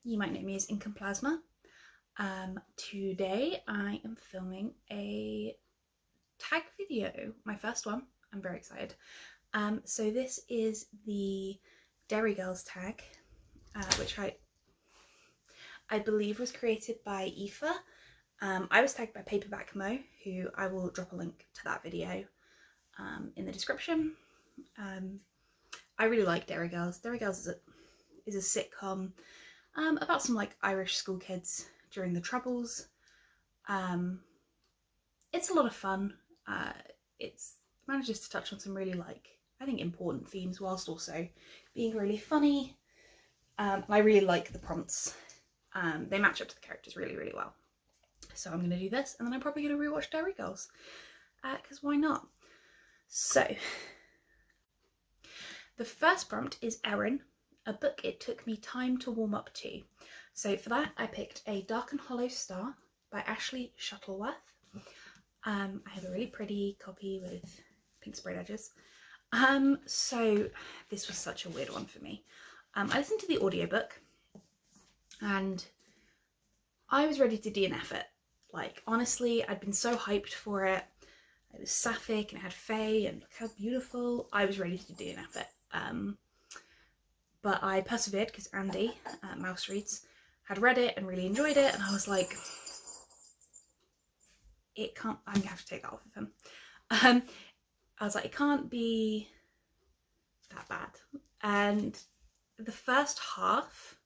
You might know me as Incoplasma. Today I am filming a tag video, my first one. I'm very excited. So this is the Derry Girls Tag, which I believe was created by Aoife. I was tagged by Paperback Mo, who I will drop a link to that video in the description. I really like Derry Girls. Derry Girls is a sitcom about some like Irish school kids during the Troubles. It's a lot of fun. It manages to touch on some really I think important themes whilst also being really funny. And I really like the prompts. They match up to the characters really, really well. So I'm going to do this, and then I'm probably going to rewatch Derry Girls, because why not? So, the first prompt is Erin, a book it took me time to warm up to. So for that, I picked A Dark and Hollow Star by Ashley Shuttleworth. I have a really pretty copy with pink sprayed edges. So this was such a weird one for me. I listened to the audiobook and I was ready to DNF it. Like, honestly, I'd been so hyped for it. It was sapphic and it had fae and look how beautiful. I was ready to DNF it. But I persevered because Andy, Mouse Reads, had read it and really enjoyed it, and I was like, I'm gonna have to take that off of him. I was like, it can't be that bad. And the first half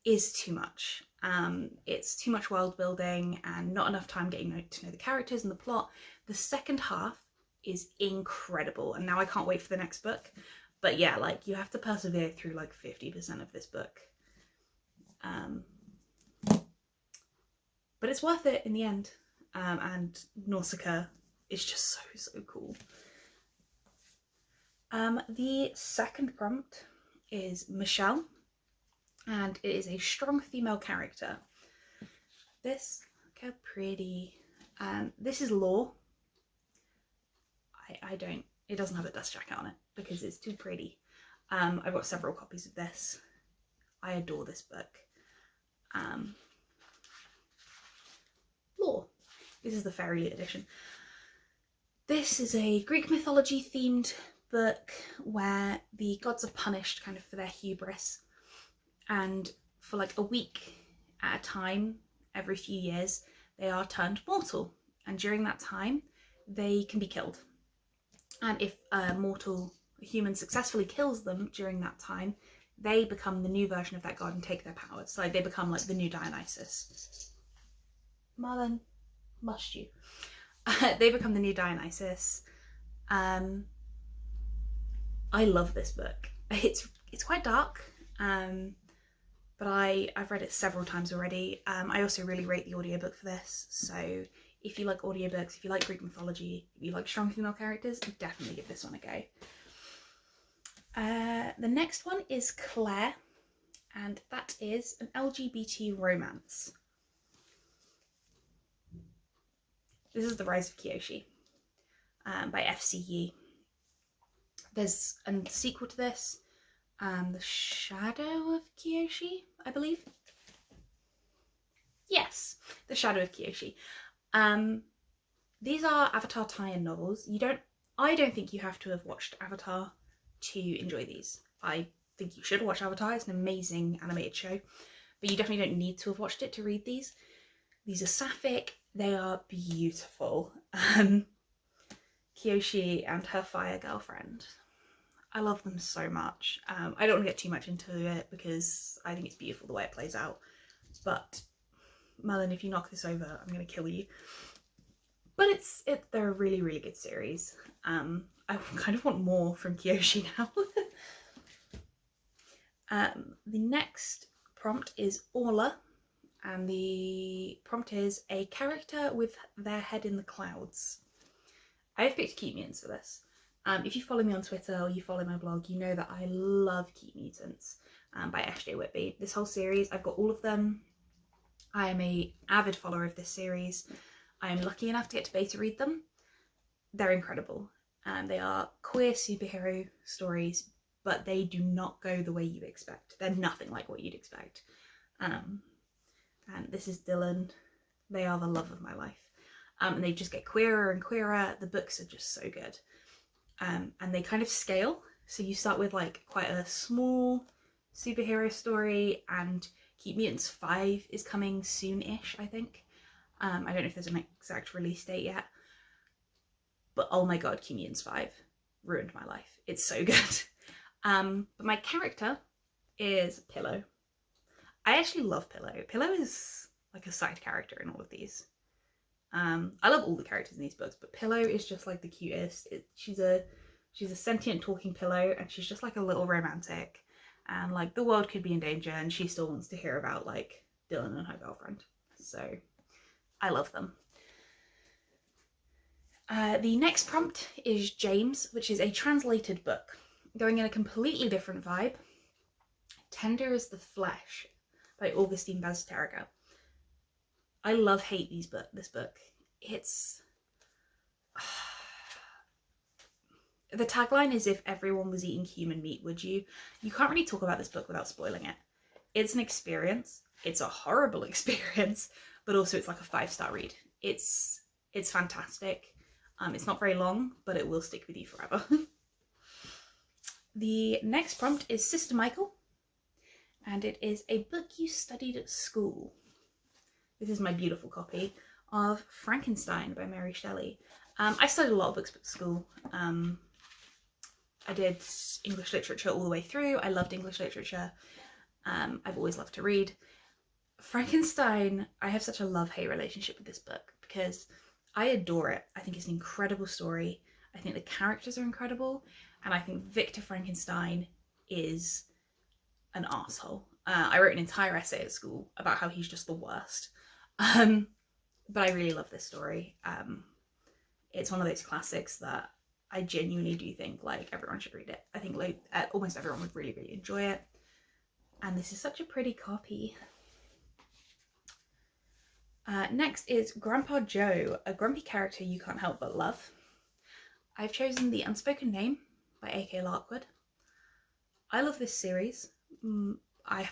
is too much. It's too much world building and not enough time getting to know the characters and the plot. The second half is incredible, and now I can't wait for the next book. But yeah, like, you have to persevere through like 50% of this book. But it's worth it in the end. And Nausicaa is just so cool. The second prompt is Michelle, and it is a strong female character. Look how pretty. This is Law. It doesn't have a dust jacket on it because it's too pretty. I've got several copies of this. I adore this book. Law. This is the Fairy edition. This is a Greek mythology themed book where the gods are punished kind of for their hubris, and for like a week at a time, every few years, they are turned mortal, and during that time they can be killed. And if a human successfully kills them during that time, they become the new version of that god and take their powers. So they become like the new Dionysus. Marlon, must you? They become the new Dionysus. I love this book. It's quite dark, but I've read it several times already. I also really rate the audiobook for this, so if you like audiobooks, if you like Greek mythology, if you like strong female characters, definitely give this one a go. The next one is Claire, and that is an LGBT romance. This is The Rise of Kyoshi by FCE. There's a sequel to this, The Shadow of Kyoshi, I believe. Yes, The Shadow of Kyoshi. These are Avatar tie-in novels. I don't think you have to have watched Avatar to enjoy these. I think you should watch Avatar. It's an amazing animated show, but you definitely don't need to have watched it to read these. These are sapphic. They are beautiful. Kyoshi and her fire girlfriend. I love them so much. I don't want to get too much into it because I think it's beautiful the way it plays out. But Merlin, if you knock this over, I'm going to kill you. But they're a really, really good series. I kind of want more from Kyoshi now. The next prompt is Orla, and the prompt is a character with their head in the clouds. I've picked Cute Mutants for this. If you follow me on Twitter or you follow my blog, you know that I love Cute Mutants by S.J. Whitby. This whole series, I've got all of them. I am an avid follower of this series. I am lucky enough to get to beta read them. They're incredible. They are queer superhero stories but they do not go the way you expect. They're nothing like what you'd expect. And this is Dylan. They are the love of my life. And they just get queerer and queerer. The books are just so good. And they kind of scale. So you start with like quite a small superhero story, and Keep Mutants 5 is coming soon-ish, I think. I don't know if there's an exact release date yet. But oh my god, Keep Mutants 5 ruined my life. It's so good. But my character is Pillow. I actually love Pillow. Pillow is like a side character in all of these. I love all the characters in these books, but Pillow is just like the cutest. She's a sentient talking pillow, and she's just like a little romantic, and like the world could be in danger and she still wants to hear about like Dylan and her girlfriend. So I love them. The next prompt is James, which is a translated book going in a completely different vibe. Tender as the Flesh by Augustine Bazterriga. I hate this book. It's the tagline is, if everyone was eating human meat, would you? You can't really talk about this book without spoiling it. It's an experience. It's a horrible experience, but also it's like a 5-star read. It's fantastic. It's not very long, but it will stick with you forever. The next prompt is Sister Michael, and it is a book you studied at school. This is my beautiful copy of Frankenstein by Mary Shelley. I studied a lot of books at school. I did English literature all the way through. I loved English literature. I've always loved to read. Frankenstein, I have such a love-hate relationship with this book because I adore it. I think it's an incredible story. I think the characters are incredible. And I think Victor Frankenstein is an arsehole. I wrote an entire essay at school about how he's just the worst. But I really love this story. It's one of those classics that I genuinely do think like everyone should read it. I think like almost everyone would really, really enjoy it. And this is such a pretty copy. Next is Grandpa Joe, a grumpy character you can't help but love. I've chosen The Unspoken Name by A.K. Larkwood. I love this series. I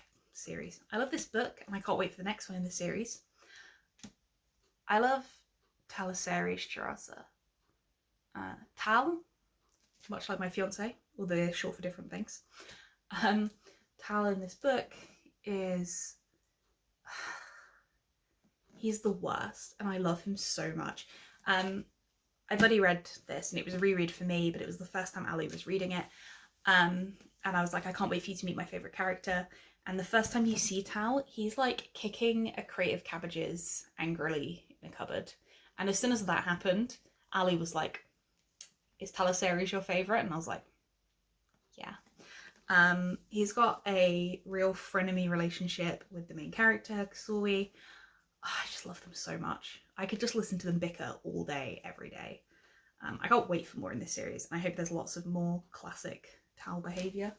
love this book, and I can't wait for the next one in the series. I love Talisari Strasse. Tal, much like my fiance, although they're short for different things. Tal in this book is... he's the worst, and I love him so much. I bloody read this, and it was a reread for me, but it was the first time Ali was reading it. And I was like, I can't wait for you to meet my favourite character. And the first time you see Tal, he's like kicking a crate of cabbages angrily in a cupboard. And as soon as that happened, Ali was like, is Talisaries your favourite? And I was like, yeah. He's got a real frenemy relationship with the main character, Kasui. Oh, I just love them so much. I could just listen to them bicker all day, every day. I can't wait for more in this series, and I hope there's lots of more classic Tal behaviour.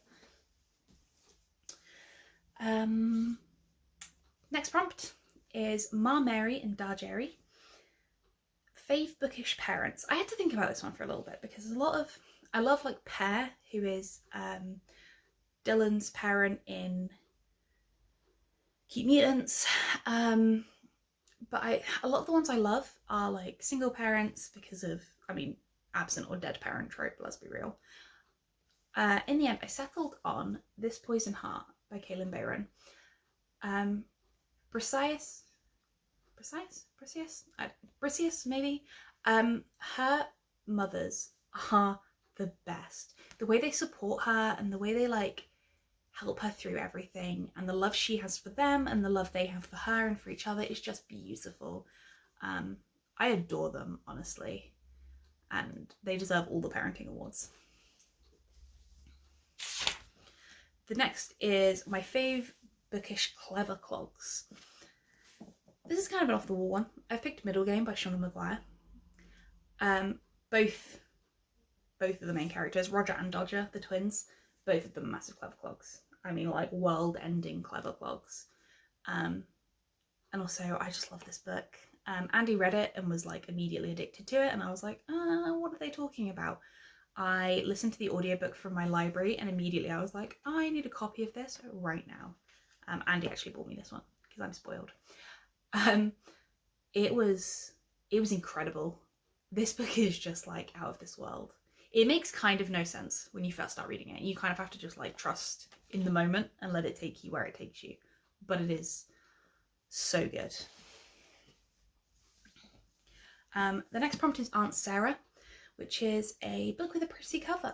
Next prompt is Ma Mary and Da Jerry. Fave bookish parents. I had to think about this one for a little bit because there's a lot of... I love like Pear, who is Dylan's parent in Keep Mutants. But a lot of the ones I love are like single parents because of, I mean, absent or dead parent trope, let's be real. In the end, I settled on This Poison Heart by Kaylin Bayron. Briseis, maybe. Her mothers are the best. The way they support her and the way they like help her through everything, and the love she has for them and the love they have for her and for each other is just beautiful. I adore them, honestly, and they deserve all the parenting awards. The next is my fave bookish Clever Clogs. This is kind of an off the wall one. I've picked Middle Game by Shauna Maguire. Both of the main characters, Roger and Dodger, the twins, both of them massive Clever Clogs. I mean, like world-ending Clever Clogs. And also, I just love this book. Andy read it and was like immediately addicted to it, and I was like, what are they talking about? I listened to the audiobook from my library and immediately I was like, oh, I need a copy of this right now. Andy actually bought me this one because I'm spoiled. It was incredible. This book is just like out of this world. It makes kind of no sense when you first start reading it. You kind of have to just like trust in the moment and let it take you where it takes you. But it is so good. The next prompt is Aunt Sarah, which is a book with a pretty cover.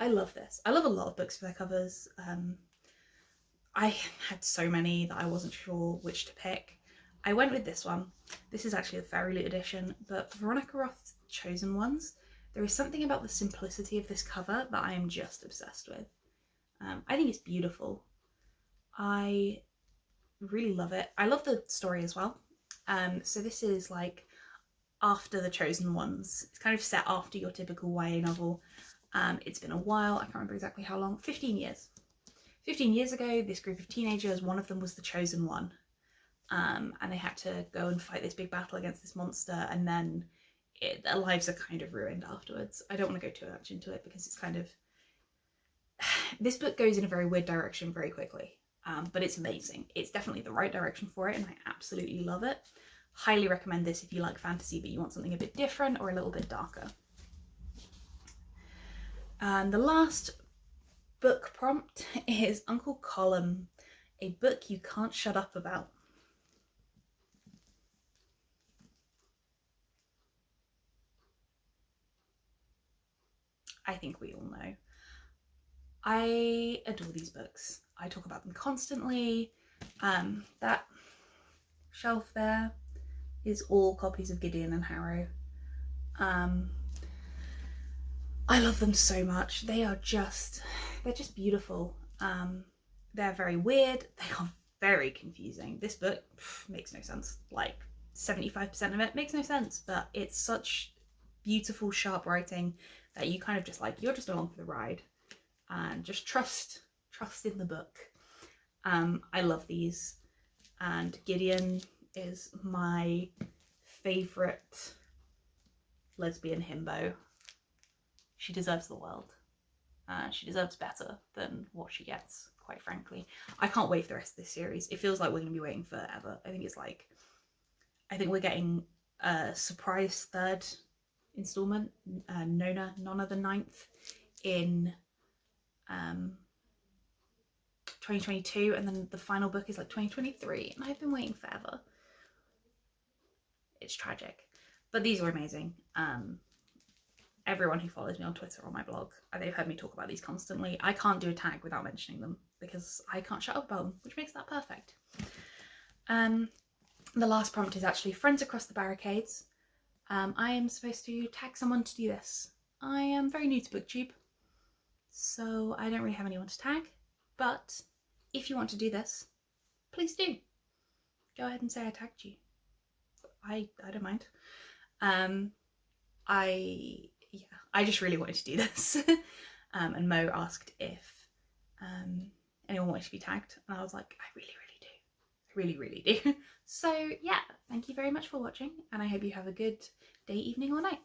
I love this. I love a lot of books for their covers. I had so many that I wasn't sure which to pick. I went with this one. This is actually the Fairy Loot edition, but Veronica Roth's Chosen Ones, there is something about the simplicity of this cover that I am just obsessed with. I think it's beautiful. I really love it. I love the story as well. So this is like after The Chosen Ones. It's kind of set after your typical YA novel. It's been a while, I can't remember exactly how long, 15 years. 15 years ago, this group of teenagers, one of them was the chosen one. And they had to go and fight this big battle against this monster, and then their lives are kind of ruined afterwards. I don't want to go too much into it because it's kind of... This book goes in a very weird direction very quickly, but it's amazing. It's definitely the right direction for it, and I absolutely love it. Highly recommend this if you like fantasy but you want something a bit different or a little bit darker. And the last book prompt is Uncle Colin, a book you can't shut up about. I think we all know. I adore these books. I talk about them constantly. That shelf there is all copies of Gideon and Harrow. I love them so much. They're just beautiful. They're very weird. They are very confusing. This book makes no sense. Like 75% of it makes no sense, but it's such beautiful, sharp writing that you kind of just like, you're just along for the ride and just trust in the book. I love these, and Gideon is my favourite lesbian himbo. She deserves the world. She deserves better than what she gets, quite frankly. I can't wait for the rest of this series. It feels like we're going to be waiting forever. I think we're getting a surprise third installment, Nona the 9th, in 2022, and then the final book is like 2023, and I've been waiting forever. It's tragic, but these are amazing. Everyone who follows me on Twitter or my blog, they've heard me talk about these constantly. I can't do a tag without mentioning them because I can't shut up about them, which makes that perfect. The last prompt is actually Friends Across the Barricades. I am supposed to tag someone to do this. I am very new to BookTube, so I don't really have anyone to tag, but if you want to do this, please do. Go ahead and say I tagged you. I don't mind. I just really wanted to do this. And Mo asked if anyone wanted to be tagged, and I was like, I really do. So yeah, thank you very much for watching, and I hope you have a good day, evening or night.